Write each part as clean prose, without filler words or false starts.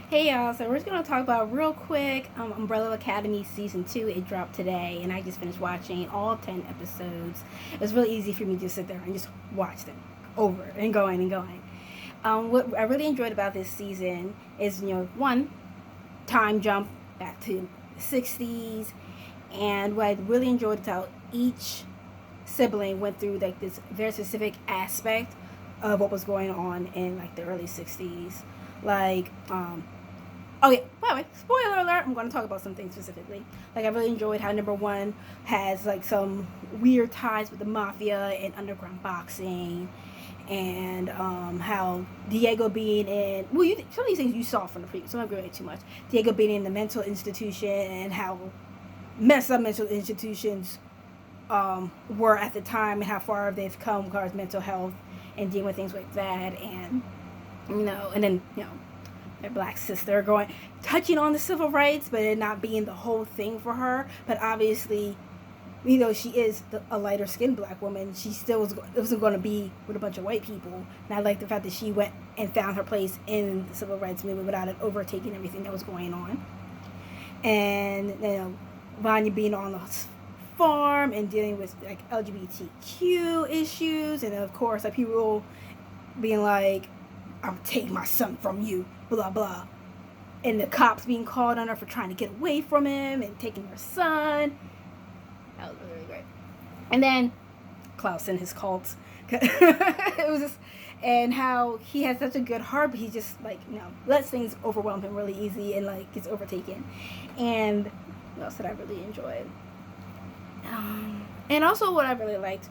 Hey y'all, so we're just gonna talk about real quick Umbrella Academy season 2. It dropped today, and I just finished watching all 10 episodes. It was really easy for me to just sit there and just watch them over and going and going. What I really enjoyed about this season is, one, time jump back to the 60s, and what I really enjoyed is how each sibling went through like this very specific aspect of what was going on in like the early 60s. Like, oh yeah, by the way, spoiler alert, I'm going to talk about some things specifically. Like, I really enjoyed how number one has like some weird ties with the mafia and underground boxing, and how Diego being in, well, some of these things you saw from the preview, so I'm not going to too much. Diego being in the mental institution, and how messed up mental institutions were at the time, and how far they've come as far as mental health and dealing with things like that. And and then their black sister going touching on the civil rights, but it not being the whole thing for her. But obviously, she is a lighter skinned black woman. She still wasn't going to be with a bunch of white people. And I like the fact that she went and found her place in the civil rights movement without it overtaking everything that was going on. And Vanya being on the farm and dealing with like LGBTQ issues, and of course like people being like, "I'm taking my son from you," blah blah, and the cops being called on her for trying to get away from him and taking her son. That was really great. And then Klaus and his cult. It was just, and how he has such a good heart, but he just like lets things overwhelm him really easy and like gets overtaken. And what else did I really enjoy? And also what I really liked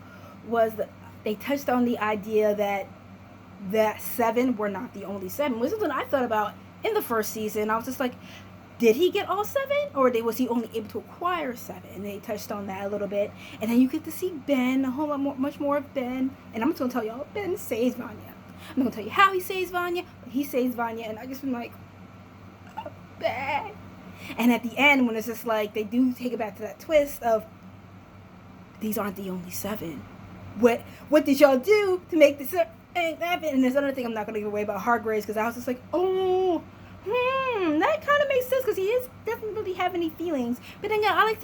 was that they touched on the idea that seven were not the only seven, which is what I thought about in the first season. I was just like, did he get all seven, or was he only able to acquire seven? And they touched on that a little bit, and then you get to see Ben, a whole lot more, much more of Ben. And I'm just gonna tell y'all, Ben saves Vanya. I'm not gonna tell you how he saves Vanya, but he saves Vanya, and I just been like, oh, Ben. And at the end, when it's just like they do take it back to that twist of, these aren't the only seven. What did y'all do to make this happen? And there's another thing I'm not going to give away about Hargreaves, because I was just like, oh, that kind of makes sense, because he doesn't really have any feelings. But then I like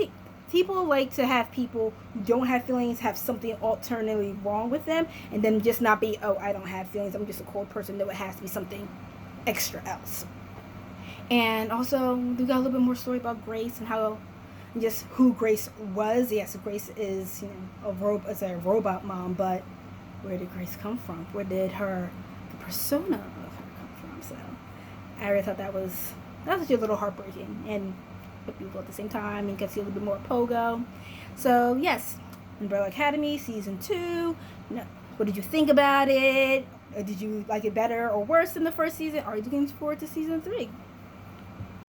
people like to have people who don't have feelings have something alternatively wrong with them, and then just not be, oh, I don't have feelings, I'm just a cold person. No, it has to be something extra else. And also, we got a little bit more story about Grace and how, just who Grace was. Yes, Grace is a robot mom, but where did Grace come from? Where did the persona of her come from? So I really thought that was actually a little heartbreaking, and but people at the same time, and you can see a little bit more Pogo. So yes, Umbrella Academy season 2. What did you think about it? Did you like it better or worse than the first season? Are you looking forward to season 3?